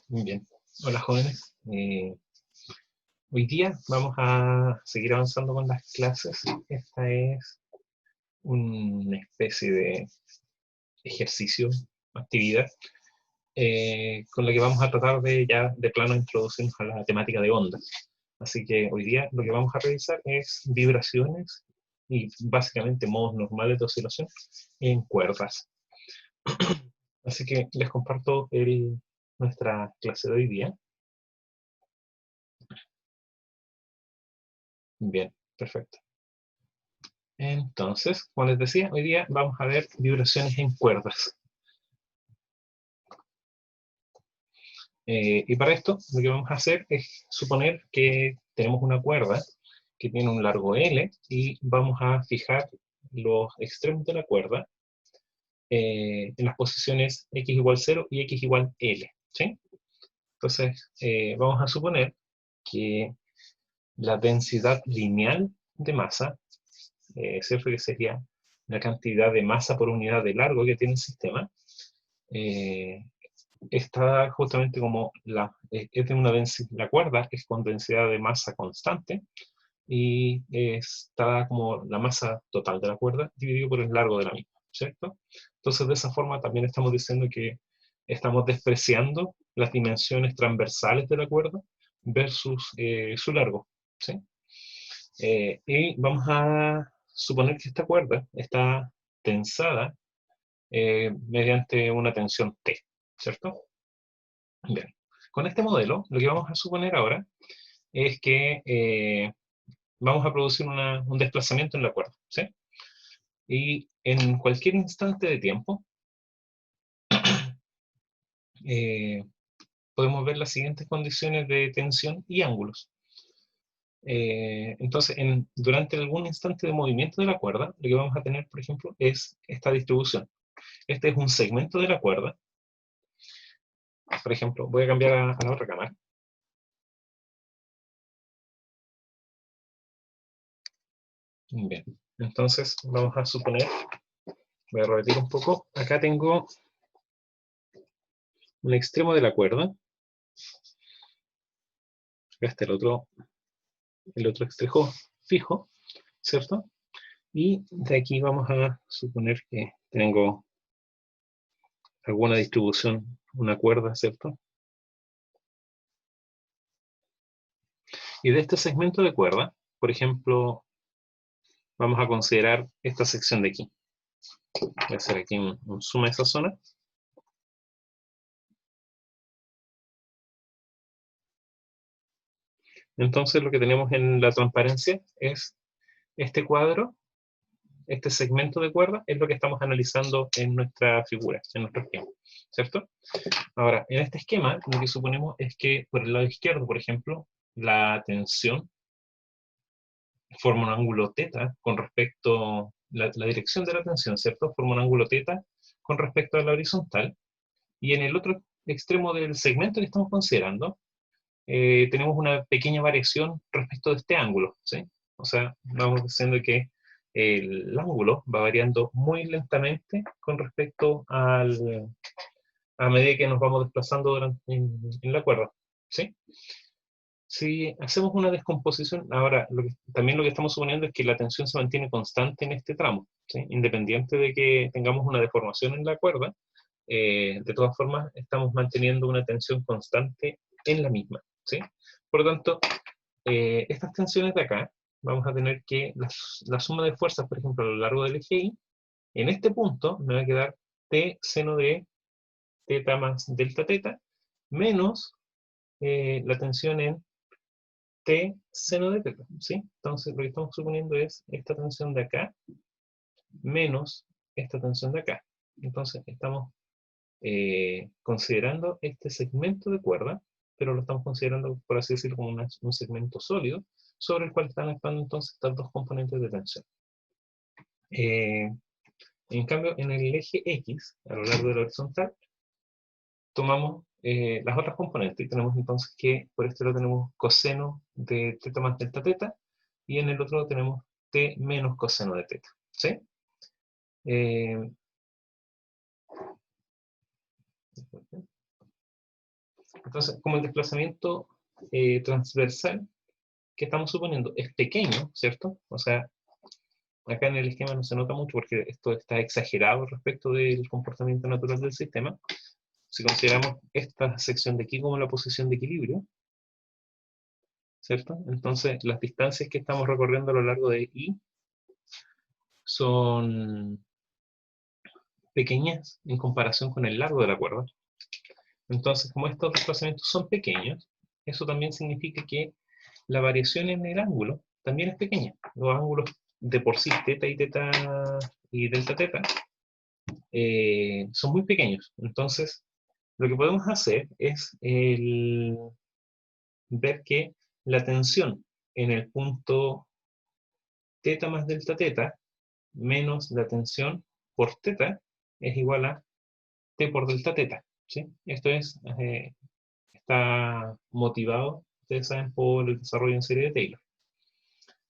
Muy bien. Hola jóvenes. Hoy día vamos a seguir avanzando con las clases. Esta es una especie de ejercicio, actividad, con la que vamos a tratar de ya de plano introducirnos a la temática de ondas. Así que hoy día lo que vamos a revisar es vibraciones y básicamente modos normales de oscilación en cuerdas. Así que les comparto nuestra clase de hoy día. Bien, perfecto. Entonces, como les decía, hoy día vamos a ver vibraciones en cuerdas. Y para esto, lo que vamos a hacer es suponer que tenemos una cuerda que tiene un largo L y vamos a fijar los extremos de la cuerda en las posiciones x igual 0 y x igual L. ¿Sí? Entonces, vamos a suponer que la densidad lineal de masa, ¿cierto? Que sería la cantidad de masa por unidad de largo que tiene el sistema, está justamente como es de una la cuerda es con densidad de masa constante y está como la masa total de la cuerda dividido por el largo de la misma, ¿cierto? Entonces de esa forma también estamos diciendo que estamos despreciando las dimensiones transversales de la cuerda versus su largo, ¿sí? Y vamos a suponer que esta cuerda está tensada mediante una tensión T, ¿cierto? Bien. Con este modelo, lo que vamos a suponer ahora es que vamos a producir un desplazamiento en la cuerda, ¿sí? Y en cualquier instante de tiempo eh, podemos ver las siguientes condiciones de tensión y ángulos. Entonces, durante algún instante de movimiento de la cuerda, lo que vamos a tener, por ejemplo, es esta distribución. Este es un segmento de la cuerda. Por ejemplo, voy a cambiar a la otra cámara. Bien, entonces vamos a suponer, voy a repetir un poco, acá tengo un extremo de la cuerda, acá está el otro extremo fijo, ¿cierto? Y de aquí vamos a suponer que tengo alguna distribución, una cuerda, ¿cierto? Y de este segmento de cuerda, por ejemplo, vamos a considerar esta sección de aquí. Voy a hacer aquí un zoom a esa zona. Entonces lo que tenemos en la transparencia es este cuadro, este segmento de cuerda, es lo que estamos analizando en nuestra figura, en nuestro esquema, ¿cierto? Ahora, en este esquema, lo que suponemos es que por el lado izquierdo, por ejemplo, la tensión forma un ángulo θ con respecto, la dirección de la tensión, ¿cierto? Forma un ángulo θ con respecto a la horizontal. Y en el otro extremo del segmento que estamos considerando, tenemos una pequeña variación respecto de este ángulo, ¿sí? O sea, vamos diciendo que el ángulo va variando muy lentamente con respecto a medida que nos vamos desplazando en la cuerda, ¿sí? Si hacemos una descomposición, ahora también lo que estamos suponiendo es que la tensión se mantiene constante en este tramo, ¿sí? Independiente de que tengamos una deformación en la cuerda, de todas formas estamos manteniendo una tensión constante en la misma, ¿sí? Por lo tanto, estas tensiones de acá, vamos a tener que la suma de fuerzas, por ejemplo, a lo largo del eje Y, en este punto me va a quedar T seno de θ más delta θ, menos la tensión en T seno de θ, ¿sí? Entonces, lo que estamos suponiendo es esta tensión de acá menos esta tensión de acá. Entonces, estamos considerando este segmento de cuerda, pero lo estamos considerando, por así decirlo, como un segmento sólido, sobre el cual están actuando entonces estas dos componentes de tensión. En cambio, en el eje X, a lo largo de la horizontal, tomamos las otras componentes y tenemos entonces que, por este lado tenemos coseno de θ más delta θ, y en el otro lado tenemos t menos coseno de θ, ¿sí? Entonces, como el desplazamiento transversal que estamos suponiendo es pequeño, ¿cierto? O sea, acá en el esquema no se nota mucho porque esto está exagerado respecto del comportamiento natural del sistema. Si consideramos esta sección de aquí como la posición de equilibrio, ¿cierto? Entonces, las distancias que estamos recorriendo a lo largo de I son pequeñas en comparación con el largo de la cuerda. Entonces, como estos desplazamientos son pequeños, eso también significa que la variación en el ángulo también es pequeña. Los ángulos de por sí, teta y delta teta, son muy pequeños. Entonces, lo que podemos hacer es ver que la tensión en el punto teta más delta teta menos la tensión por teta es igual a t por delta teta. ¿Sí? Esto está motivado, ustedes saben, por el desarrollo en serie de Taylor.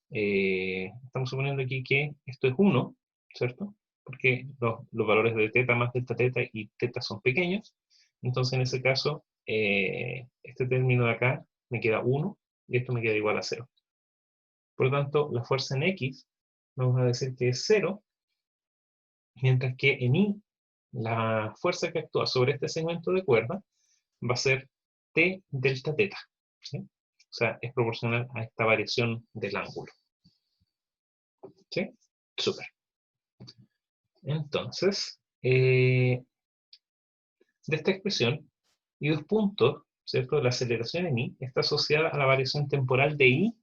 Estamos suponiendo aquí que esto es 1, ¿cierto? Porque los valores de teta más delta teta y teta son pequeños. Entonces, en ese caso, este término de acá me queda 1 y esto me queda igual a 0. Por lo tanto, la fuerza en X, vamos a decir que es 0, mientras que en Y, la fuerza que actúa sobre este segmento de cuerda va a ser T delta teta. ¿Sí? O sea, es proporcional a esta variación del ángulo. ¿Sí? Súper. Entonces, de esta expresión, y dos puntos, ¿cierto? La aceleración en I está asociada a la variación temporal de I,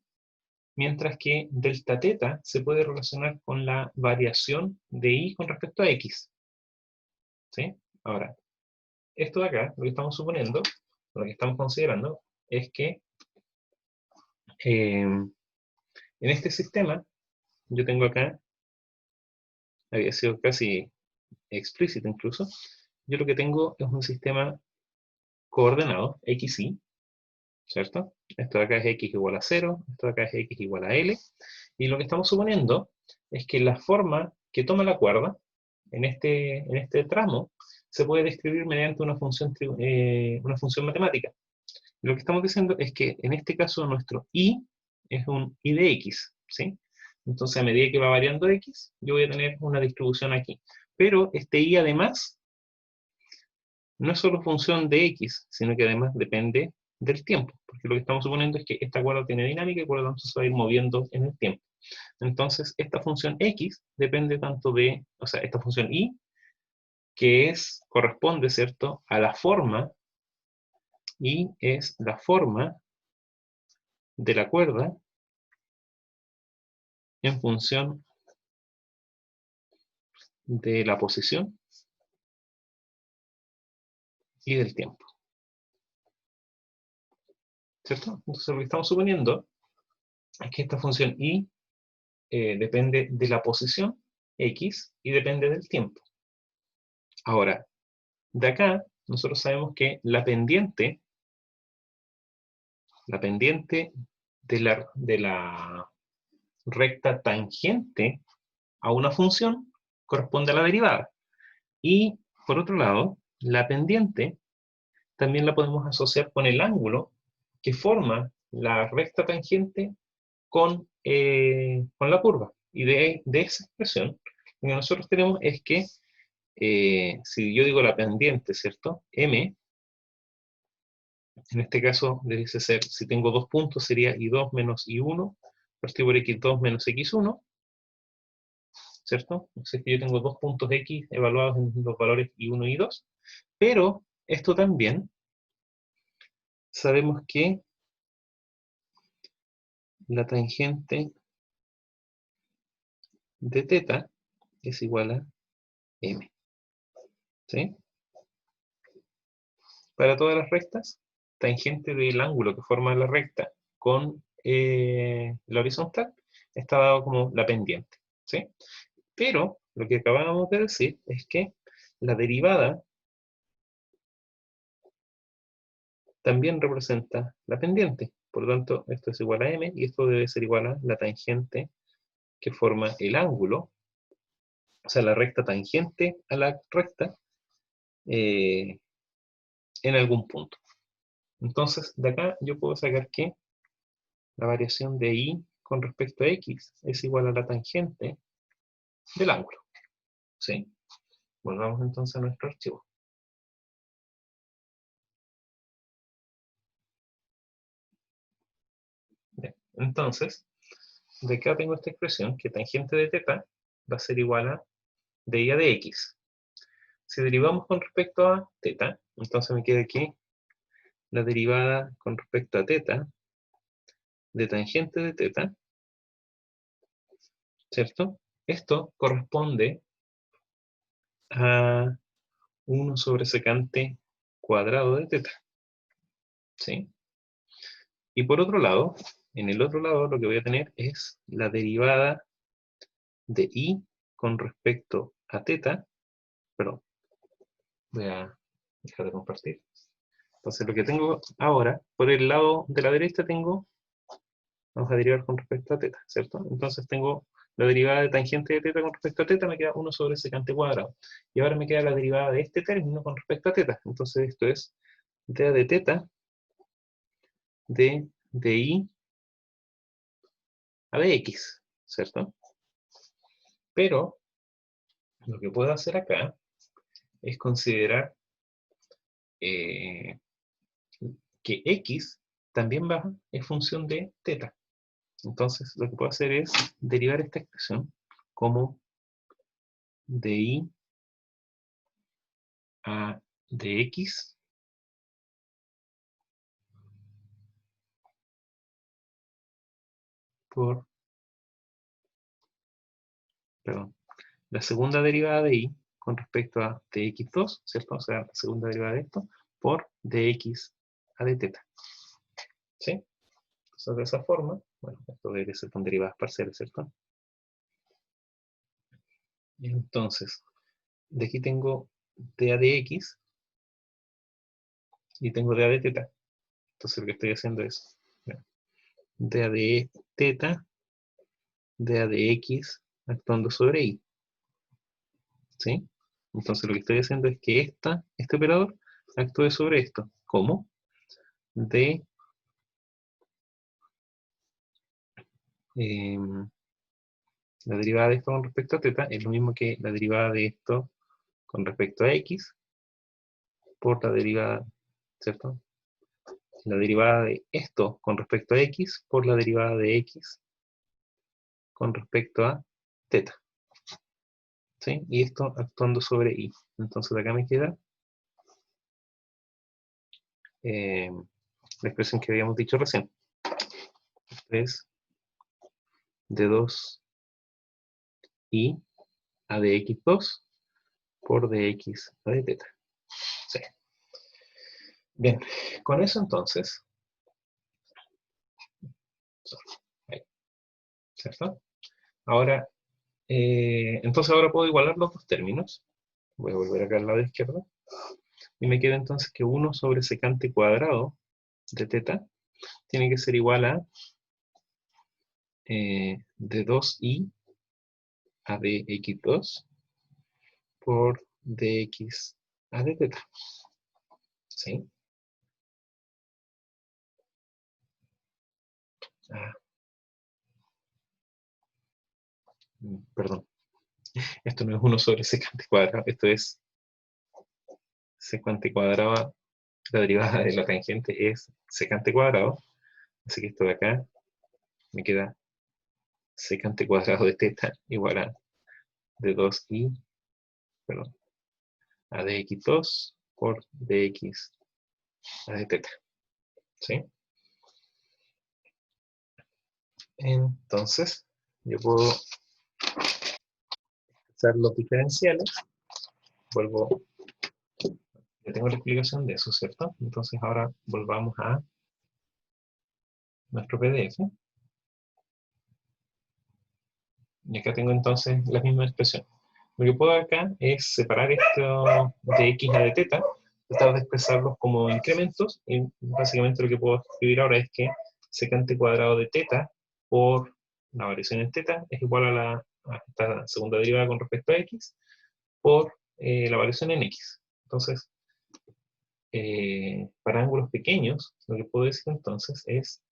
mientras que delta teta se puede relacionar con la variación de I con respecto a X. ¿Sí? Ahora, esto de acá, lo que estamos suponiendo, lo que estamos considerando, es que en este sistema, yo tengo acá, había sido casi explícito incluso, yo lo que tengo es un sistema coordenado, x, y, ¿cierto? Esto de acá es x igual a 0, esto de acá es x igual a L, y lo que estamos suponiendo es que la forma que toma la cuerda en este tramo se puede describir mediante una función matemática. Lo que estamos diciendo es que en este caso nuestro y es un y de x, ¿sí? Entonces a medida que va variando x, yo voy a tener una distribución aquí. Pero este y además no es solo función de x, sino que además depende del tiempo, porque lo que estamos suponiendo es que esta cuerda tiene dinámica y por lo tanto se va a ir moviendo en el tiempo. Entonces esta función x depende tanto de, o sea, esta función y, que corresponde, ¿cierto?, a la forma, y es la forma de la cuerda en función de la posición y del tiempo. ¿Cierto? Entonces lo que estamos suponiendo es que esta función y depende de la posición x y depende del tiempo. Ahora, de acá nosotros sabemos que la pendiente de la recta tangente a una función corresponde a la derivada. Y, por otro lado, la pendiente también la podemos asociar con el ángulo que forma la recta tangente con la curva. Y de esa expresión, lo que nosotros tenemos es que, si yo digo la pendiente, ¿cierto? M, en este caso debe ser, si tengo dos puntos, sería I2 menos I1, partido por X2 menos X1, ¿cierto? Entonces yo tengo dos puntos X evaluados en los valores I1 y I2, pero esto también sabemos que la tangente de teta es igual a M. ¿Sí? Para todas las rectas, tangente del ángulo que forma la recta con la horizontal está dado como la pendiente. ¿Sí? Pero lo que acabamos de decir es que la derivada también representa la pendiente. Por lo tanto, esto es igual a M y esto debe ser igual a la tangente que forma el ángulo, o sea, la recta tangente a la recta en algún punto. Entonces, de acá yo puedo sacar que la variación de y con respecto a x es igual a la tangente del ángulo. ¿Sí? Volvamos entonces a nuestro archivo. Bien. Entonces, de acá tengo esta expresión que tangente de θ va a ser igual a dI de x. Si derivamos con respecto a θ, entonces me queda aquí la derivada con respecto a θ de tangente de θ, ¿cierto? Esto corresponde a 1 sobre secante cuadrado de θ, ¿sí? Y por otro lado, en el otro lado lo que voy a tener es la derivada de y con respecto a θ, perdón, voy a dejar de compartir. Entonces lo que tengo ahora, por el lado de la derecha tengo, vamos a derivar con respecto a θ, ¿cierto? Entonces tengo la derivada de tangente de θ con respecto a θ, me queda 1 sobre secante cuadrado. Y ahora me queda la derivada de este término con respecto a θ. Entonces esto es d de θ de i a dx, ¿cierto? Pero lo que puedo hacer acá es considerar que x también va en función de θ. Entonces lo que puedo hacer es derivar esta expresión como di a dx por, perdón, la segunda derivada de y con respecto a dx2, ¿cierto? O sea, la segunda derivada de esto, por dx a de θ. ¿Sí? Entonces, de esa forma, bueno, esto debe ser con derivadas parciales, ¿cierto? Y entonces, de aquí tengo dA de x y tengo dA de θ. Entonces, lo que estoy haciendo es dA de θ, dA de x actuando sobre y. ¿Sí? Entonces lo que estoy haciendo es que este operador actúe sobre esto. ¿Cómo? De la derivada de esto con respecto a θ es lo mismo que la derivada de esto con respecto a x por la derivada, ¿cierto? La derivada de esto con respecto a x por la derivada de x con respecto a θ. ¿Sí? Y esto actuando sobre y. Entonces de acá me queda la expresión que habíamos dicho recién. Es de 2i a de x2 por dx a de θ. Sí. Bien, con eso entonces, ahí, ¿cierto? Ahora, entonces ahora puedo igualar los dos términos. Voy a volver acá al lado izquierdo. Y me queda entonces que 1 sobre secante cuadrado de θ tiene que ser igual a de 2i a de x2 por dx a de θ. ¿Sí? Ah, perdón. Esto no es 1 sobre secante cuadrado, esto es secante cuadrado. La derivada de la tangente es secante cuadrado. Así que esto de acá me queda secante cuadrado de θ igual a de 2i, perdón, a dx2 por dx a de θ. ¿Sí? Entonces, yo puedo usar los diferenciales. Vuelvo, ya tengo la explicación de eso, ¿cierto? Entonces ahora volvamos a nuestro PDF. Y acá tengo entonces la misma expresión. Lo que puedo acá es separar esto de x a de θ, tratar de expresarlos como incrementos, y básicamente lo que puedo escribir ahora es que secante cuadrado de θ por la variación en θ es igual a esta segunda derivada con respecto a x por la variación en x. Entonces, para ángulos pequeños, lo que puedo decir entonces es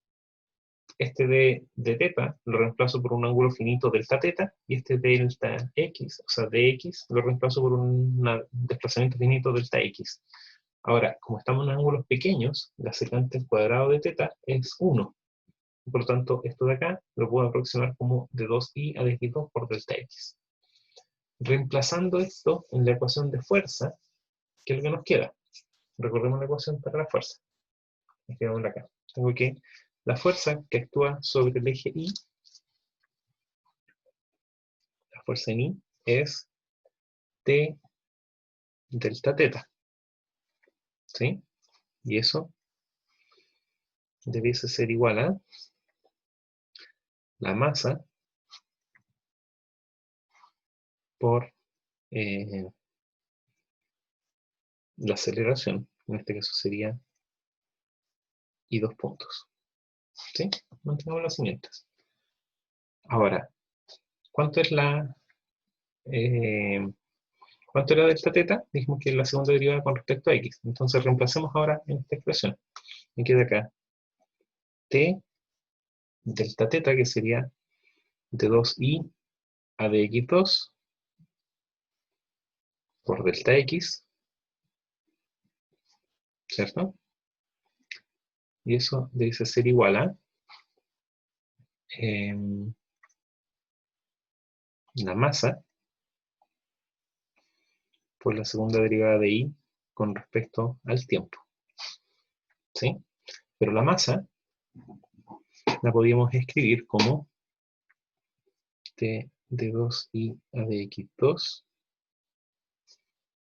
este de teta lo reemplazo por un ángulo finito delta teta, y este delta x, o sea, dx, lo reemplazo por un desplazamiento finito delta x. Ahora, como estamos en ángulos pequeños, la secante al cuadrado de teta es 1. Por lo tanto, esto de acá lo puedo aproximar como de 2i a dx2 por delta x. Reemplazando esto en la ecuación de fuerza, ¿qué es lo que nos queda? Recordemos la ecuación para la fuerza. Escribámosla acá. Tengo que la fuerza que actúa sobre el eje Y, la fuerza en Y, es T delta teta. ¿Sí? Y eso debiese ser igual a la masa por la aceleración. En este caso sería y 2 puntos. ¿Sí? Mantengamos las siguientes. Ahora, ¿cuánto es ¿cuánto era delta teta? Dijimos que es la segunda derivada con respecto a x. Entonces reemplacemos ahora en esta expresión. Me queda acá t delta teta, que sería de 2i a dx2 por delta x, ¿cierto? Y eso debe ser igual a la masa por la segunda derivada de i con respecto al tiempo. ¿Sí? Pero la masa la podíamos escribir como t de 2i a dx2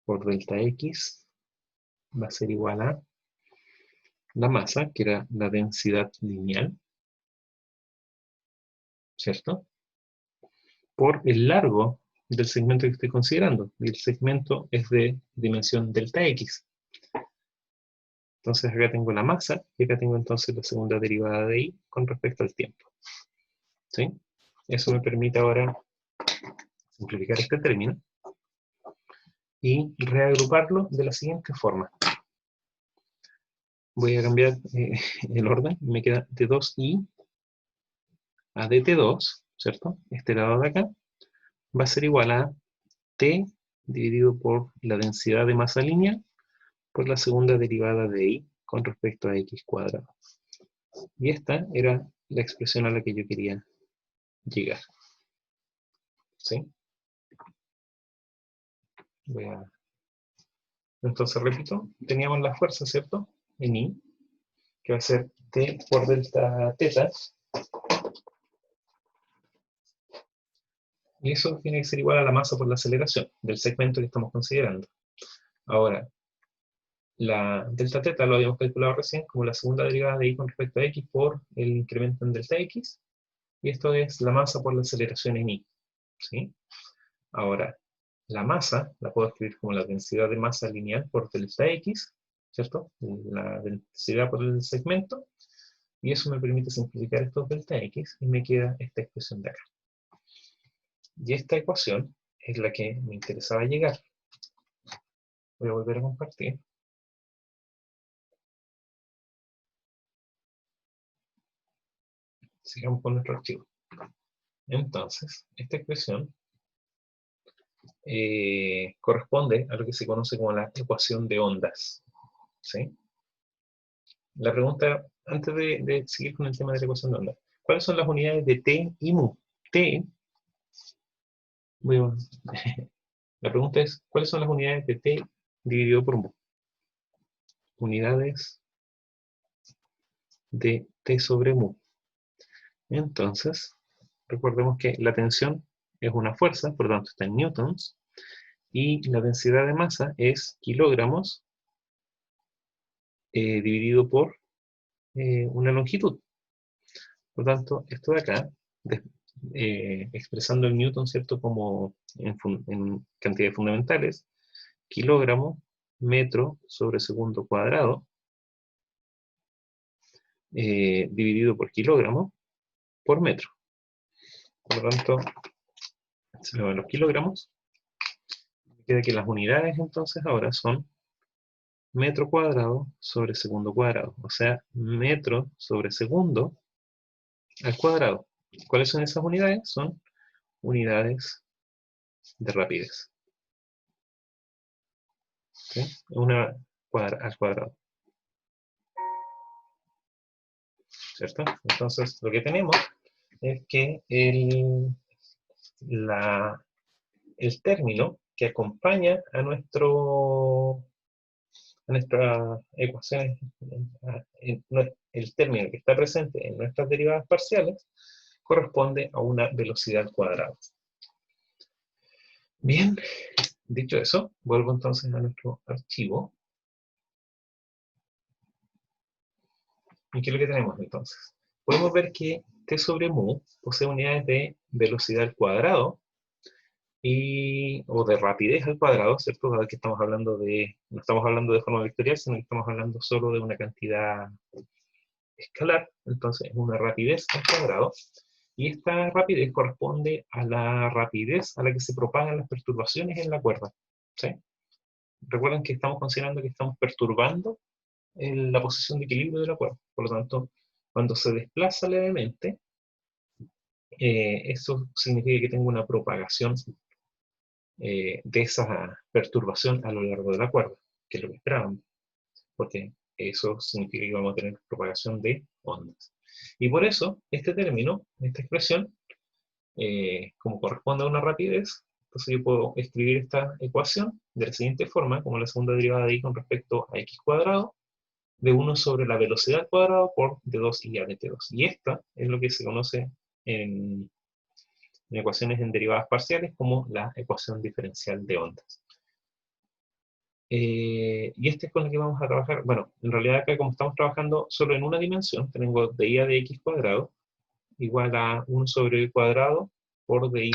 por delta x va a ser igual a la masa, que era la densidad lineal, ¿cierto? Por el largo del segmento que estoy considerando. Y el segmento es de dimensión delta x. Entonces acá tengo la masa, y acá tengo entonces la segunda derivada de i con respecto al tiempo. ¿Sí? Eso me permite ahora simplificar este término y reagruparlo de la siguiente forma. Voy a cambiar el orden, me queda de 2i a dt2, ¿cierto? Este lado de acá va a ser igual a t dividido por la densidad de masa lineal por la segunda derivada de i con respecto a x cuadrado. Y esta era la expresión a la que yo quería llegar. ¿Sí? Entonces, repito, teníamos la fuerza, ¿cierto? En I, que va a ser T por delta teta. Y eso tiene que ser igual a la masa por la aceleración del segmento que estamos considerando. Ahora, la delta teta lo habíamos calculado recién como la segunda derivada de I con respecto a X por el incremento en delta X. Y esto es la masa por la aceleración en I. ¿Sí? Ahora, la masa la puedo escribir como la densidad de masa lineal por delta X, ¿cierto? La densidad por el segmento. Y eso me permite simplificar estos delta X y me queda esta expresión de acá. Y esta ecuación es la que me interesaba llegar. Voy a volver a compartir. Sigamos con nuestro archivo. Entonces, esta expresión corresponde a lo que se conoce como la ecuación de ondas. ¿Sí? La pregunta, antes de seguir con el tema de la ecuación de ondas, ¿cuáles son las unidades de T y mu? T, bueno, la pregunta es, ¿cuáles son las unidades de T dividido por mu? Unidades de T sobre mu. Entonces, recordemos que la tensión es una fuerza, por lo tanto está en newtons, y la densidad de masa es kilogramos dividido por una longitud. Por lo tanto, esto de acá, expresando el newton, ¿cierto?, como en cantidades fundamentales, kilogramo, metro sobre segundo cuadrado, dividido por kilogramo, por metro. Por lo tanto, se me van los kilogramos. Queda que las unidades entonces ahora son metro cuadrado sobre segundo cuadrado. O sea, metro sobre segundo al cuadrado. ¿Cuáles son esas unidades? Son unidades de rapidez. ¿Sí? Al cuadrado. ¿Cierto? Entonces, lo que tenemos es que el término que acompaña a nuestra ecuación, el término que está presente en nuestras derivadas parciales, corresponde a una velocidad al cuadrado. Bien, dicho eso, vuelvo entonces a nuestro archivo. ¿Y qué es lo que tenemos entonces? Podemos ver que T sobre mu posee unidades de velocidad al cuadrado o de rapidez al cuadrado, ¿cierto? Dado que estamos hablando no estamos hablando de forma vectorial, sino que estamos hablando solo de una cantidad escalar, entonces es una rapidez al cuadrado, y esta rapidez corresponde a la rapidez a la que se propagan las perturbaciones en la cuerda, ¿sí? Recuerden que estamos considerando que estamos perturbando la posición de equilibrio de la cuerda, por lo tanto, cuando se desplaza levemente, eso significa que tengo una propagación de esa perturbación a lo largo de la cuerda, que es lo que esperábamos, porque eso significa que vamos a tener propagación de ondas. Y por eso, este término, esta expresión, como corresponde a una rapidez, entonces yo puedo escribir esta ecuación de la siguiente forma, como la segunda derivada de y con respecto a x cuadrado, de 1 sobre la velocidad al cuadrado por d2 y a de t2. Y esta es lo que se conoce en ecuaciones en derivadas parciales como la ecuación diferencial de ondas. Y este es con el que vamos a trabajar. Bueno, en realidad acá como estamos trabajando solo en una dimensión, tenemos di a de x cuadrado igual a 1 sobre el cuadrado por di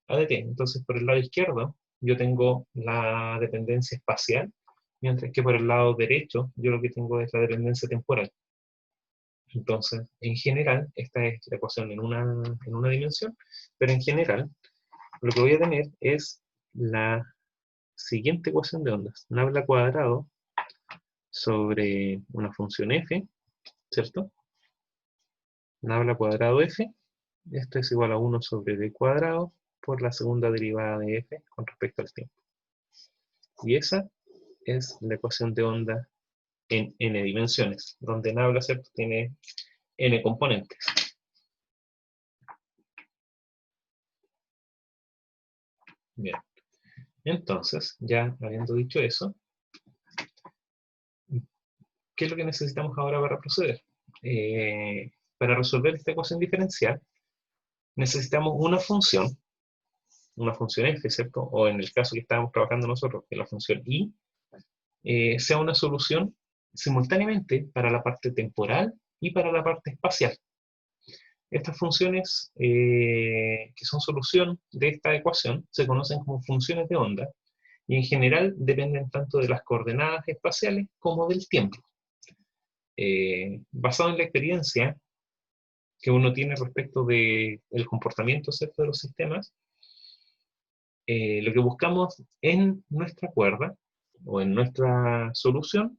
a de t. Entonces por el lado izquierdo yo tengo la dependencia espacial, mientras que por el lado derecho yo lo que tengo es la dependencia temporal. Entonces, en general, esta es la ecuación en una dimensión, pero en general lo que voy a tener es la siguiente ecuación de ondas. Nabla cuadrado sobre una función f, ¿cierto? Nabla cuadrado f, esto es igual a 1 sobre d cuadrado por la segunda derivada de f con respecto al tiempo. Y esa es la ecuación de onda en n dimensiones, donde Nabla, ¿cierto?, tiene n componentes. Bien. Entonces, ya habiendo dicho eso, ¿qué es lo que necesitamos ahora para proceder? Para resolver esta ecuación diferencial, necesitamos una función f, ¿cierto? O en el caso que estábamos trabajando nosotros, que la función y, sea una solución simultáneamente para la parte temporal y para la parte espacial. Estas funciones, que son solución de esta ecuación, se conocen como funciones de onda, y en general dependen tanto de las coordenadas espaciales como del tiempo. Basado en la experiencia que uno tiene respecto del comportamiento, ¿cierto?, de los sistemas, lo que buscamos en nuestra cuerda o en nuestra solución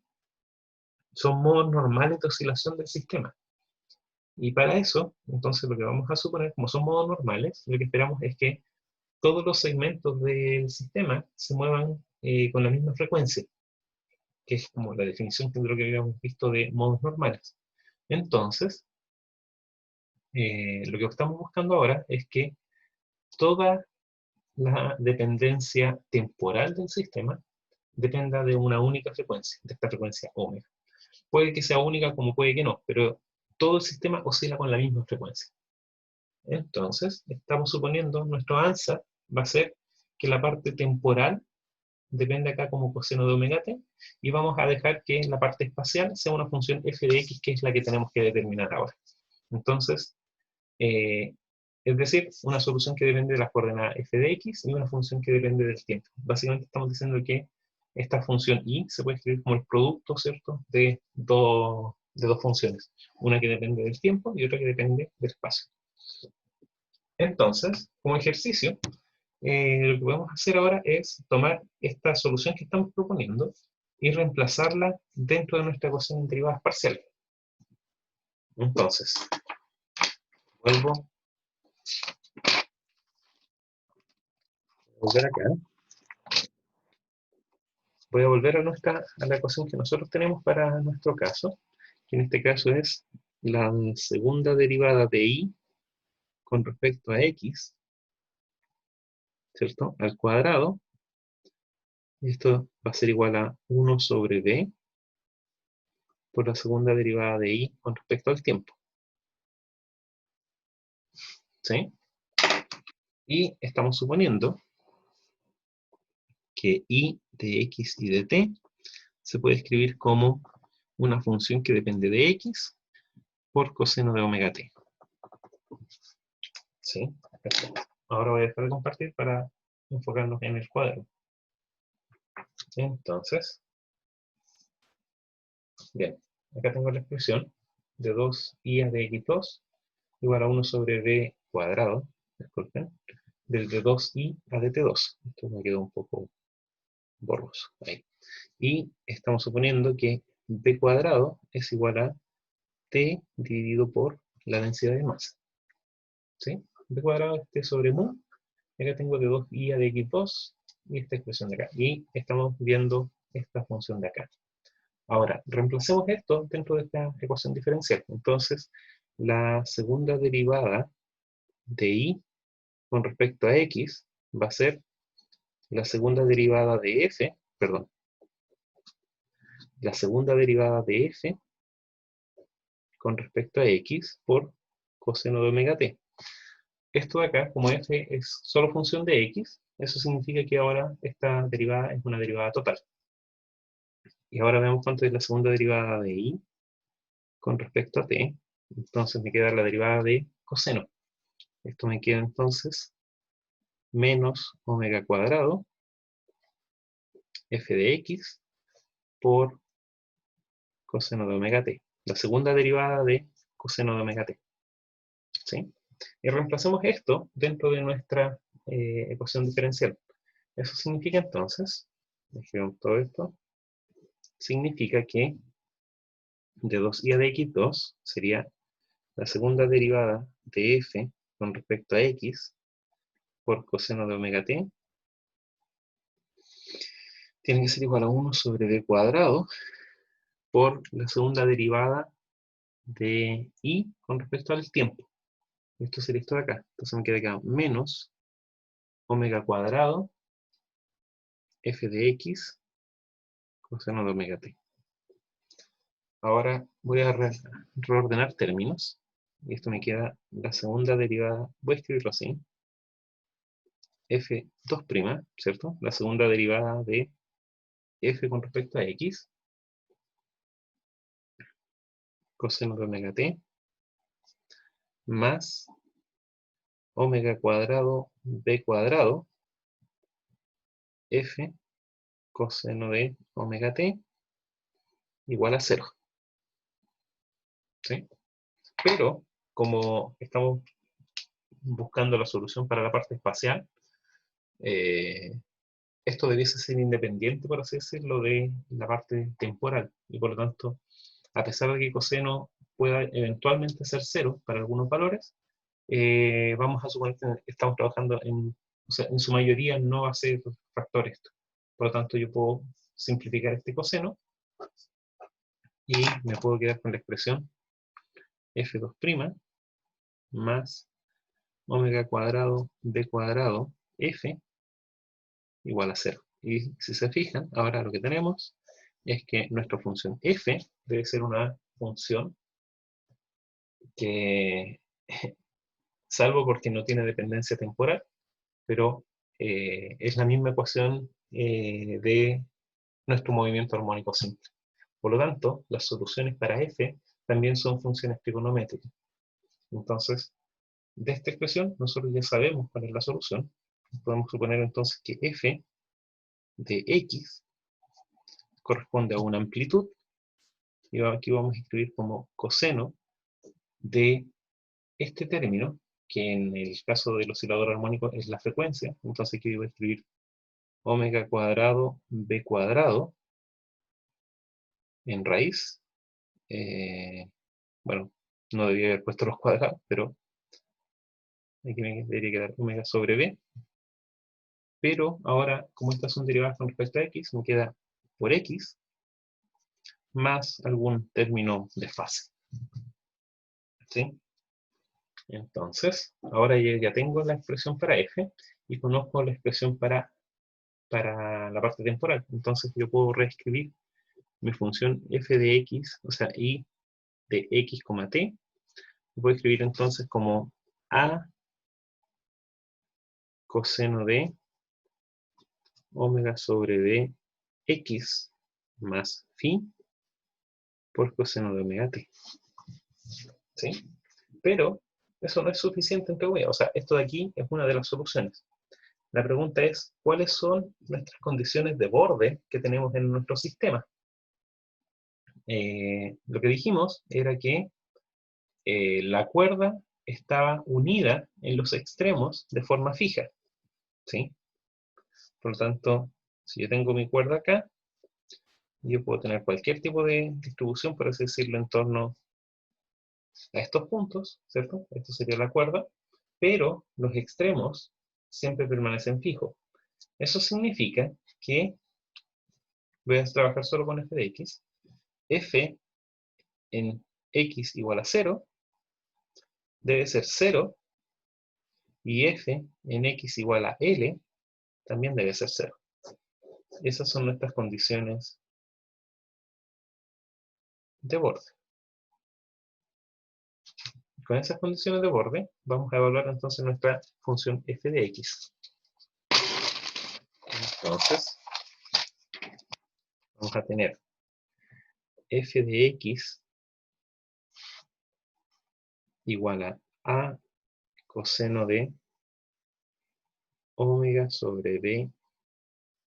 son modos normales de oscilación del sistema. Y para eso, entonces lo que vamos a suponer, como son modos normales, lo que esperamos es que todos los segmentos del sistema se muevan con la misma frecuencia, que es como la definición de lo que habíamos visto de modos normales. Entonces, lo que estamos buscando ahora es que toda la dependencia temporal del sistema dependa de una única frecuencia, de esta frecuencia omega. Puede que sea única como puede que no, pero todo el sistema oscila con la misma frecuencia. Entonces, estamos suponiendo, nuestro answer va a ser que la parte temporal depende acá como coseno de omega t, y vamos a dejar que la parte espacial sea una función f de x, que es la que tenemos que determinar ahora. Entonces, es decir, una solución que depende de las coordenadas f de x y una función que depende del tiempo. Básicamente estamos diciendo que esta función y se puede escribir como el producto, ¿cierto?, de dos funciones. Una que depende del tiempo y otra que depende del espacio. Entonces, como ejercicio, lo que podemos hacer ahora es tomar esta solución que estamos proponiendo y reemplazarla dentro de nuestra ecuación en derivadas parciales. Entonces, vuelvo a volver acá. Voy a volver a la ecuación que nosotros tenemos para nuestro caso, que en este caso es la segunda derivada de y con respecto a x, ¿cierto? Al cuadrado. Esto va a ser igual a 1 sobre b por la segunda derivada de y con respecto al tiempo. ¿Sí? Y estamos suponiendo que y de x y de t se puede escribir como una función que depende de x por coseno de omega t. ¿Sí? Perfecto. Ahora voy a dejar de compartir para enfocarnos en el cuadro. Entonces, bien, acá tengo la expresión de 2i a de x2 igual a 1 sobre b cuadrado, disculpen, del de 2i a de t2. Esto me quedó un poco borroso. Ahí. Y estamos suponiendo que b cuadrado es igual a t dividido por la densidad de masa. ¿Sí? B cuadrado es t sobre mu. Acá tengo de 2i a de x2 y esta expresión de acá. Y estamos viendo esta función de acá. Ahora, reemplacemos esto dentro de esta ecuación diferencial. Entonces, la segunda derivada de y con respecto a x va a ser la segunda derivada de f, perdón, la segunda derivada de f con respecto a x por coseno de omega t. Esto de acá, como f es solo función de x, eso significa que ahora esta derivada es una derivada total. Y ahora veamos cuánto es la segunda derivada de y con respecto a t. Entonces me queda la derivada de coseno. Esto me queda entonces menos omega cuadrado f de x por coseno de omega t. La segunda derivada de coseno de omega t. ¿Sí? Y reemplacemos esto dentro de nuestra ecuación diferencial. Eso significa entonces, dejemos todo esto, significa que de 2i a de x2 sería la segunda derivada de f con respecto a x por coseno de omega t tiene que ser igual a 1 sobre b cuadrado por la segunda derivada de y con respecto al tiempo. Esto sería esto de acá. Entonces me queda acá menos omega cuadrado f de x coseno de omega t. Ahora voy a reordenar términos. Y esto me queda la segunda derivada, voy a escribirlo así. f2', ¿cierto? La segunda derivada de f con respecto a x coseno de omega t más omega cuadrado b cuadrado f coseno de omega t igual a 0. ¿Sí? Pero, como estamos buscando la solución para la parte espacial, esto debiese ser independiente, por así decirlo, de la parte temporal. Y por lo tanto, a pesar de que coseno pueda eventualmente ser 0 para algunos valores, vamos a suponer que estamos trabajando o sea, en su mayoría no va a ser factor esto. Por lo tanto, yo puedo simplificar este coseno y me puedo quedar con la expresión f2' más omega cuadrado b cuadrado f igual a 0. Y si se fijan, ahora lo que tenemos es que nuestra función f debe ser una función que, salvo porque no tiene dependencia temporal, pero es la misma ecuación de nuestro movimiento armónico simple. Por lo tanto, las soluciones para f también son funciones trigonométricas. Entonces, de esta expresión, nosotros ya sabemos cuál es la solución. Podemos suponer entonces que f de x corresponde a una amplitud, y aquí vamos a escribir como coseno de este término, que en el caso del oscilador armónico es la frecuencia. Entonces aquí voy a escribir omega cuadrado b cuadrado en raíz. Bueno, no debía haber puesto los cuadrados, pero aquí me debería quedar omega sobre b. Pero ahora, como estas son derivadas con respecto a x, me queda por x más algún término de fase. ¿Sí? Entonces, ahora ya tengo la expresión para f y conozco la expresión para la parte temporal. Entonces yo puedo reescribir mi función f de x, o sea, y de x, t, lo puedo escribir entonces como a coseno de omega sobre b x más phi por coseno de omega t. ¿Sí? Pero eso no es suficiente entre comillas. O sea, esto de aquí es una de las soluciones. La pregunta es, ¿cuáles son nuestras condiciones de borde que tenemos en nuestro sistema? Lo que dijimos era que la cuerda estaba unida en los extremos de forma fija. ¿Sí? Por lo tanto, si yo tengo mi cuerda acá, yo puedo tener cualquier tipo de distribución, por así decirlo, en torno a estos puntos, ¿cierto? Esto sería la cuerda, pero los extremos siempre permanecen fijos. Eso significa que voy a trabajar solo con f de x. F en x igual a 0 debe ser 0 y f en x igual a L también debe ser 0. Esas son nuestras condiciones de borde. Con esas condiciones de borde vamos a evaluar entonces nuestra función f de x. Entonces vamos a tener f de x igual a coseno de omega sobre b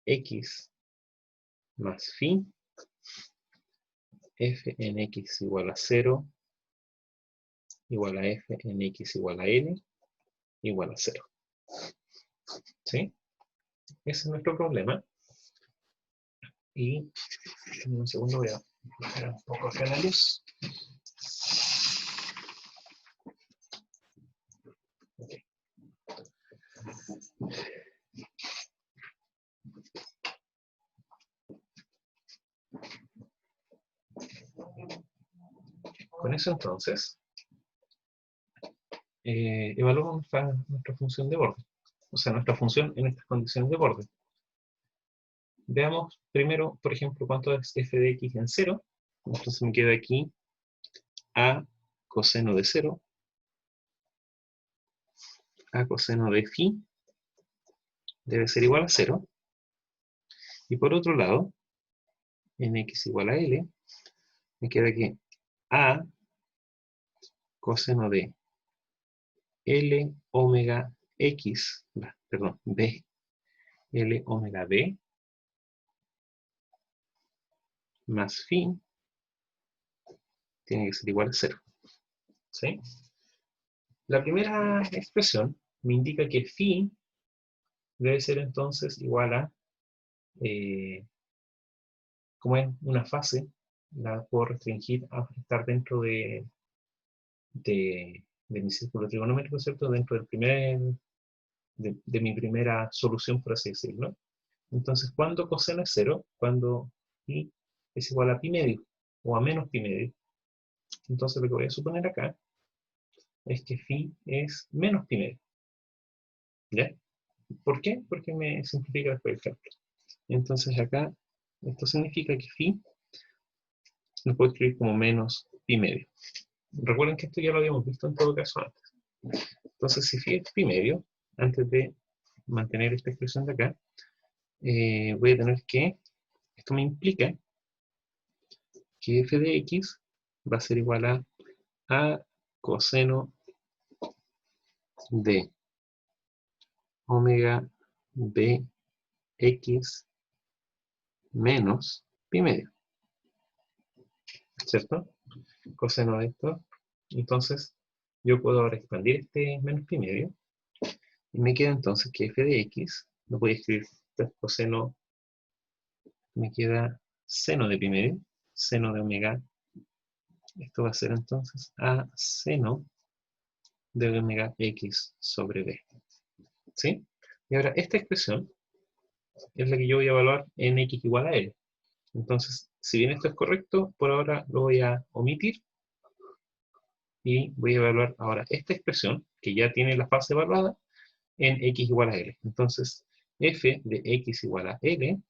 x más phi, f en x igual a 0, igual a f en x igual a l, igual a 0. ¿Sí? Ese es nuestro problema. Y en un segundo voy a bajar un poco acá la luz. Okay. Con eso entonces, evaluamos nuestra función de borde. O sea, nuestra función en estas condiciones de borde. Veamos primero, por ejemplo, cuánto es f de x en 0. Entonces me queda aquí a coseno de 0, a coseno de phi debe ser igual a 0. Y por otro lado, en x igual a L, me queda que a coseno de L omega x, perdón, b, L omega b, más phi, tiene que ser igual a 0. ¿Sí? La primera expresión me indica que phi debe ser entonces igual a, como es una fase, la puedo restringir a estar dentro de mi círculo trigonométrico, ¿cierto? Dentro del de mi primera solución, por así decirlo. Entonces, cuando coseno es 0, cuando pi es igual a pi medio, o a menos pi medio. Entonces, lo que voy a suponer acá es que phi es menos pi medio. ¿Ya? ¿Por qué? Porque me simplifica después el cálculo. Entonces, acá, esto significa que phi lo puedo escribir como menos pi medio. Recuerden que esto ya lo habíamos visto en todo caso antes. Entonces, si phi es pi medio, antes de mantener esta expresión de acá, voy a tener que, esto me implica que f de x va a ser igual a coseno de omega b x menos pi medio. ¿Cierto? Coseno de esto. Entonces, yo puedo ahora expandir este menos pi medio. Y me queda entonces que f de x, lo voy a escribir coseno, me queda seno de pi medio. seno de omega. Esto va a ser entonces a seno de omega x sobre b. ¿Sí? Y ahora esta expresión es la que yo voy a evaluar en x igual a l. Entonces, si bien esto es correcto, por ahora lo voy a omitir y voy a evaluar ahora esta expresión, que ya tiene la fase evaluada, en x igual a l. Entonces, f de x igual a l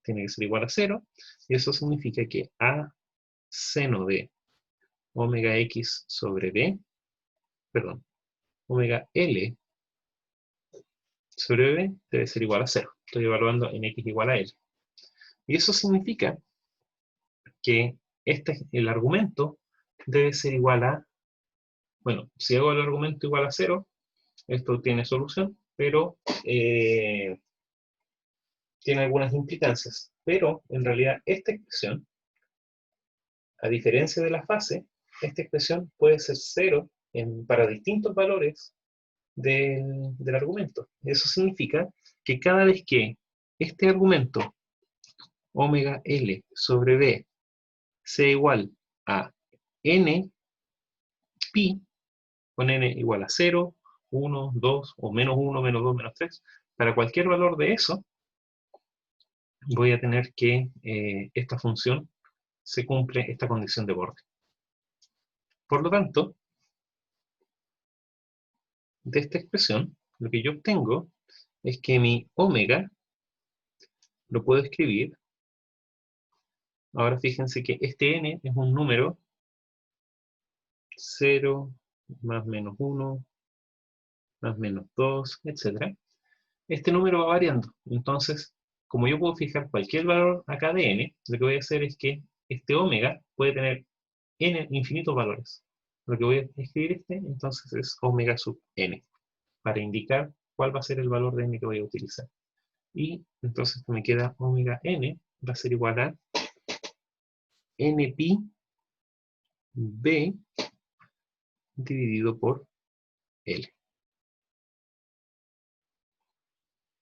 tiene que ser igual a 0, y eso significa que a seno de omega x sobre b, perdón, omega l sobre b debe ser igual a 0. Estoy evaluando en x igual a l. Y eso significa que el argumento debe ser igual a, bueno, si hago el argumento igual a 0, esto tiene solución, pero tiene algunas implicancias. Pero en realidad esta expresión, a diferencia de la fase, esta expresión puede ser 0 para distintos valores del argumento. Eso significa que cada vez que este argumento omega L sobre B sea igual a n pi, con n igual a 0, 1, 2, o menos 1, menos 2, menos 3, para cualquier valor de eso, voy a tener que esta función se cumple esta condición de borde. Por lo tanto, de esta expresión, lo que yo obtengo es que mi omega lo puedo escribir. Ahora fíjense que este n es un número 0, más menos 1, más menos 2, etc. Este número va variando. Entonces, como yo puedo fijar cualquier valor acá de n, lo que voy a hacer es que este omega puede tener n infinitos valores. Lo que voy a escribir entonces es omega sub n, para indicar cuál va a ser el valor de n que voy a utilizar. Y entonces me queda omega n va a ser igual a n pi b dividido por L.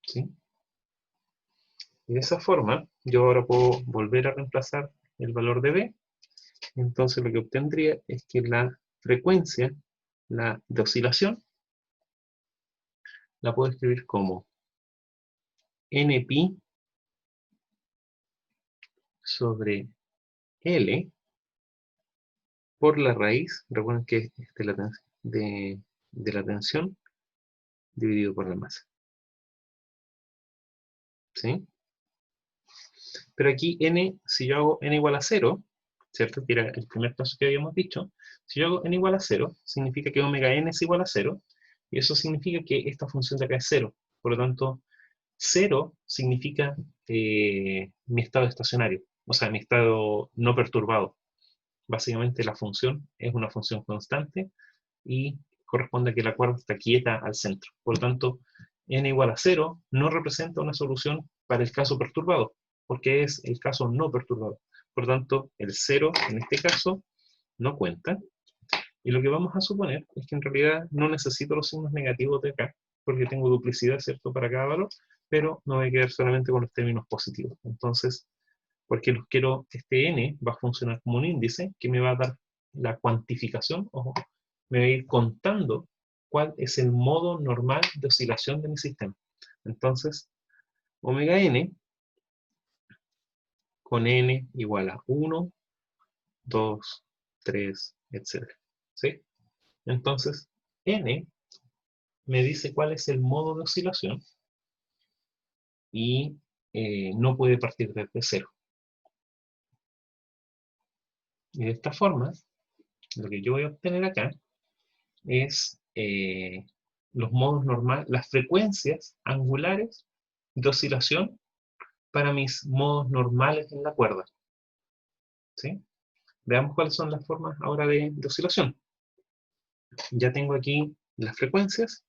¿Sí? Y de esa forma, yo ahora puedo volver a reemplazar el valor de B. Entonces lo que obtendría es que la frecuencia de oscilación la puedo escribir como npi sobre L por la raíz, recuerden que es de la tensión dividido por la masa. ¿Sí? Pero aquí n, si yo hago n igual a 0, ¿cierto? Que era el primer caso que habíamos dicho. Si yo hago n igual a 0, significa que omega n es igual a 0, y eso significa que esta función de acá es 0. Por lo tanto, 0 significa mi estado estacionario, o sea, mi estado no perturbado. Básicamente la función es una función constante y corresponde a que la cuerda está quieta al centro. Por lo tanto, n igual a 0 no representa una solución para el caso perturbado, porque es el caso no perturbado. Por lo tanto, el 0 en este caso no cuenta. Y lo que vamos a suponer es que en realidad no necesito los signos negativos de acá, porque tengo duplicidad, ¿cierto?, para cada valor, pero me voy a quedar solamente con los términos positivos. Entonces, porque los quiero, este n va a funcionar como un índice que me va a dar la cuantificación, ojo, me va a ir contando cuál es el modo normal de oscilación de mi sistema. Entonces, omega n con n igual a 1, 2, 3, etc. ¿Sí? Entonces, n me dice cuál es el modo de oscilación y no puede partir desde 0. Y de esta forma, lo que yo voy a obtener acá es los modos normales, las frecuencias angulares de oscilación para mis modos normales en la cuerda. ¿Sí? Veamos cuáles son las formas ahora de oscilación. Ya tengo aquí las frecuencias.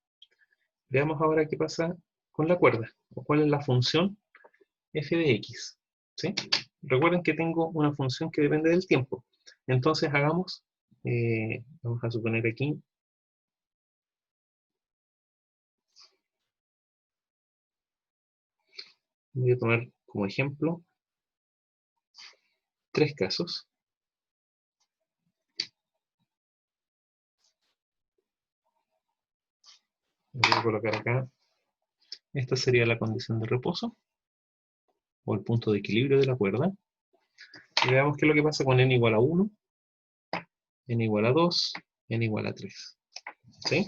Veamos ahora qué pasa con la cuerda, o cuál es la función f de x. ¿Sí? Recuerden que tengo una función que depende del tiempo. Entonces hagamos, vamos a suponer aquí, voy a tomar como ejemplo tres casos. Voy a colocar acá. Esta sería la condición de reposo, o el punto de equilibrio de la cuerda. Y veamos qué es lo que pasa con n igual a 1, n igual a 2, n igual a 3. ¿Sí?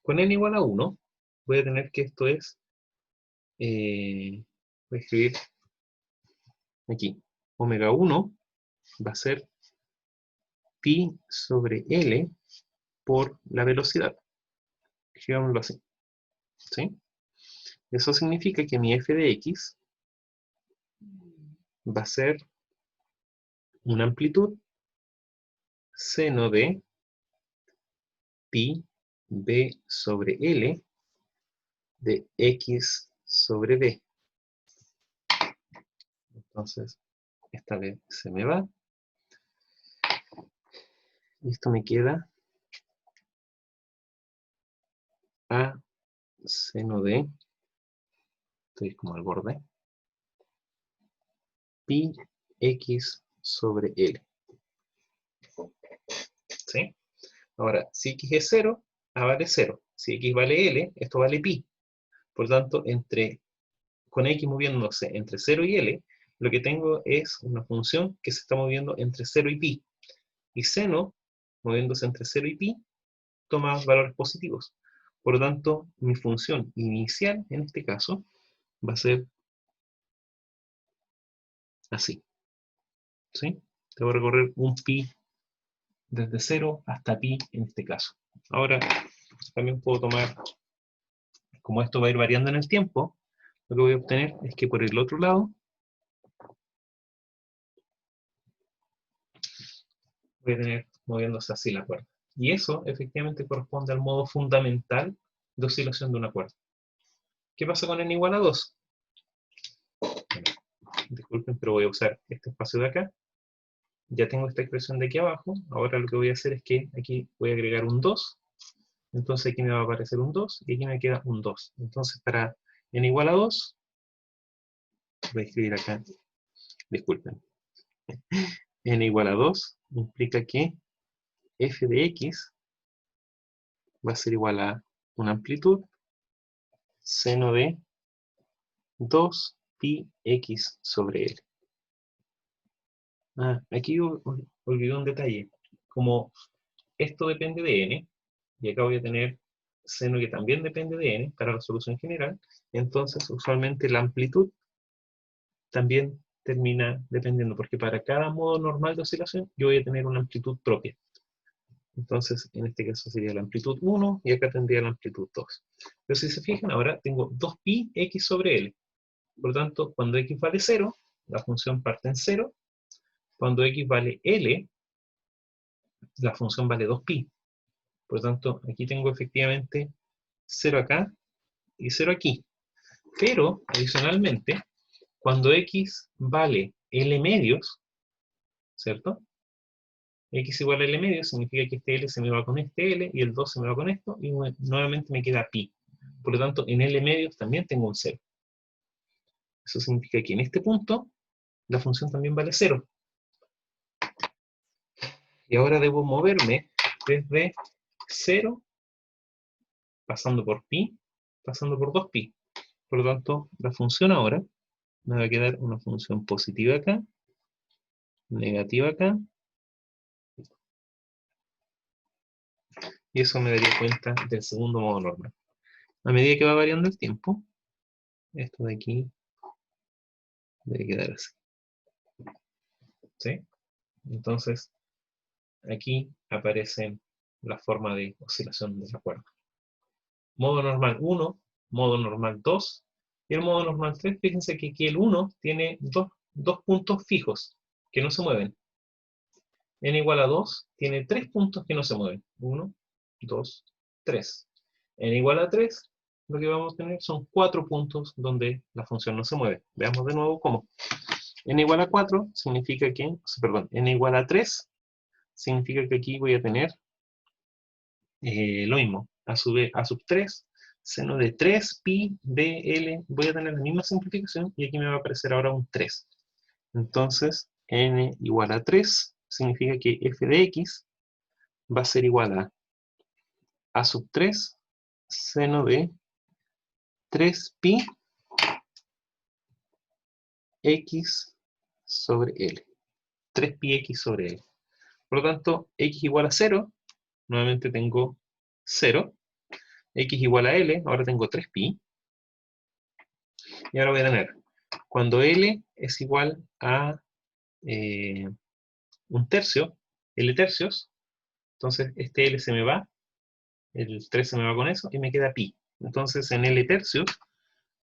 Con n igual a 1, voy a tener que esto es, voy a escribir aquí, omega 1 va a ser pi sobre L por la velocidad. Escribámoslo así. ¿Sí? Eso significa que mi f de x va a ser una amplitud seno de pi b sobre L de x sobre b. Entonces, esta vez se me va. Y esto me queda a seno de, estoy como al borde, pi x sobre L. ¿Sí? Ahora, si x es 0, A vale 0. Si x vale L, esto vale pi. Por tanto, con x moviéndose entre 0 y L, lo que tengo es una función que se está moviendo entre 0 y pi. Y seno, moviéndose entre 0 y pi, toma valores positivos. Por lo tanto, mi función inicial, en este caso, va a ser así. ¿Sí? Tengo que recorrer un pi desde 0 hasta pi en este caso. Ahora, también puedo tomar, como esto va a ir variando en el tiempo, lo que voy a obtener es que por el otro lado, voy a tener moviéndose así la cuerda. Y eso efectivamente corresponde al modo fundamental de oscilación de una cuerda. ¿Qué pasa con n igual a 2? Bueno, disculpen, pero voy a usar este espacio de acá. Ya tengo esta expresión de aquí abajo. Ahora lo que voy a hacer es que aquí voy a agregar un 2. Entonces aquí me va a aparecer un 2 y aquí me queda un 2. Entonces para n igual a 2, voy a escribir acá, disculpen, n igual a 2 implica que f de x va a ser igual a una amplitud seno de 2 pi x sobre L. Aquí olvidé un detalle. Como esto depende de n, y acá voy a tener seno que también depende de n para la solución general, entonces usualmente la amplitud también termina dependiendo, porque para cada modo normal de oscilación yo voy a tener una amplitud propia. Entonces, en este caso sería la amplitud 1 y acá tendría la amplitud 2. Pero si se fijan, ahora tengo 2pi x sobre L. Por lo tanto, cuando x vale 0, la función parte en 0. Cuando x vale L, la función vale 2pi. Por lo tanto, aquí tengo efectivamente 0 acá y 0 aquí. Pero, adicionalmente, cuando x vale L medios, ¿cierto? X igual a L medios significa que este L se me va con este L y el 2 se me va con esto y nuevamente me queda pi. Por lo tanto, en L medios también tengo un 0. Eso significa que en este punto la función también vale 0. Y ahora debo moverme desde 0, pasando por pi, pasando por 2pi. Por lo tanto, la función ahora me va a quedar una función positiva acá, negativa acá, y eso me daría cuenta del segundo modo normal. A medida que va variando el tiempo, esto de aquí debe quedar así. ¿Sí? Entonces, aquí aparecen la forma de oscilación de la cuerda. Modo normal 1, modo normal 2, y el modo normal 3, fíjense que aquí el 1 tiene dos puntos fijos que no se mueven. N igual a 2 tiene 3 puntos que no se mueven. 1, 2, 3. N igual a 3, lo que vamos a tener son 4 puntos donde la función no se mueve. Veamos de nuevo cómo. N igual a 4 significa que, perdón, N igual a 3 significa que aquí voy a tener lo mismo. A sub 3, seno de 3 pi dl, voy a tener la misma simplificación y aquí me va a aparecer ahora un 3. Entonces, n igual a 3, significa que f de x va a ser igual a sub 3 seno de 3pi x sobre L. 3pi x sobre L. Por lo tanto, x igual a 0, nuevamente tengo 0. X igual a L, ahora tengo 3pi. Y ahora voy a tener, cuando L es igual a 1/3, L tercios, entonces este L se me va, el 3 se me va con eso, y me queda pi. Entonces en L tercios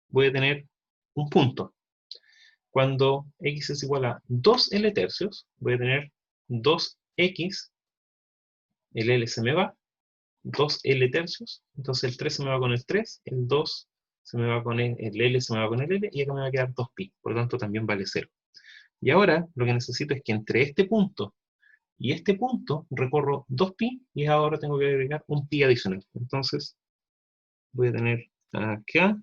voy a tener un punto. Cuando x es igual a 2L tercios, voy a tener 2x, el L se me va, 2L tercios, entonces el 3 se me va con el 3, el 2 se me va con el L se me va con el L, y acá me va a quedar 2pi, por lo tanto también vale 0. Y ahora lo que necesito es que entre este punto y este punto recorro 2pi, y ahora tengo que agregar un pi adicional. Entonces voy a tener acá,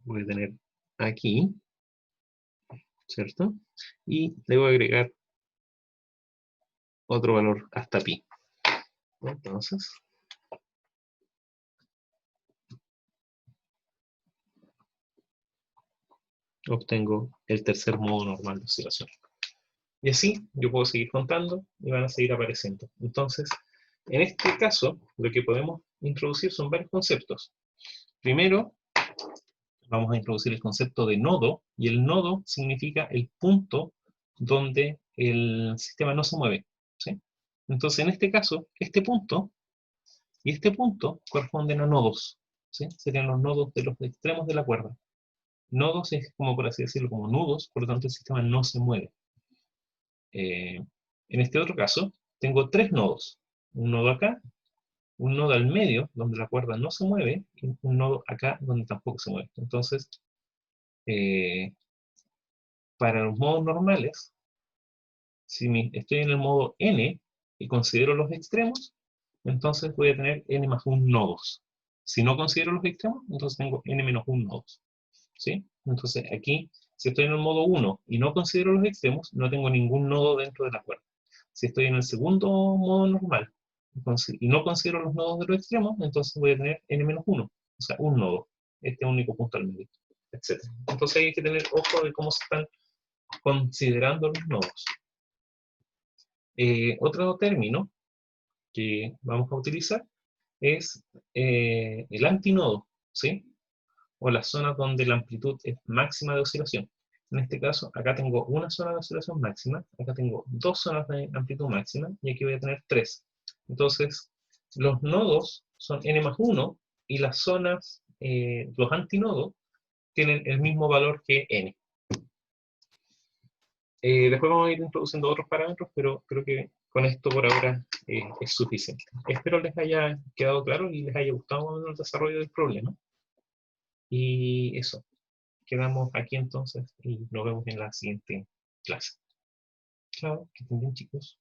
voy a tener aquí, ¿cierto? Y le voy a agregar otro valor hasta pi. Entonces, obtengo el tercer modo normal de oscilación. Y así yo puedo seguir contando y van a seguir apareciendo. Entonces, en este caso, lo que podemos introducir son varios conceptos. Primero, vamos a introducir el concepto de nodo, y el nodo significa el punto donde el sistema no se mueve, ¿sí? Entonces, en este caso, este punto y este punto corresponden a nodos, ¿sí? Serían los nodos de los extremos de la cuerda. Nodos es como, por así decirlo, como nudos, por lo tanto el sistema no se mueve. En este otro caso, tengo tres nodos. Un nodo acá, un nodo al medio, donde la cuerda no se mueve, y un nodo acá, donde tampoco se mueve. Entonces, para los modos normales, si estoy en el modo n y considero los extremos, entonces voy a tener n más 1 nodos. Si no considero los extremos, entonces tengo n menos 1 nodos, ¿sí? Entonces aquí, si estoy en el modo 1 y no considero los extremos, no tengo ningún nodo dentro de la cuerda. Si estoy en el segundo modo normal y no considero los nodos de los extremos, entonces voy a tener n menos 1, o sea, un nodo, este único punto al medio, etc. Entonces hay que tener ojo de cómo se están considerando los nodos. Otro término que vamos a utilizar es el antinodo, ¿sí? O las zonas donde la amplitud es máxima de oscilación. En este caso, acá tengo una zona de oscilación máxima, acá tengo dos zonas de amplitud máxima, y aquí voy a tener tres. Entonces, los nodos son n más 1, y las zonas, los antinodos, tienen el mismo valor que n. Después vamos a ir introduciendo otros parámetros, pero creo que con esto por ahora es suficiente. Espero les haya quedado claro y les haya gustado el desarrollo del problema. Y eso, quedamos aquí entonces y nos vemos en la siguiente clase. Chao, que estén bien, chicos.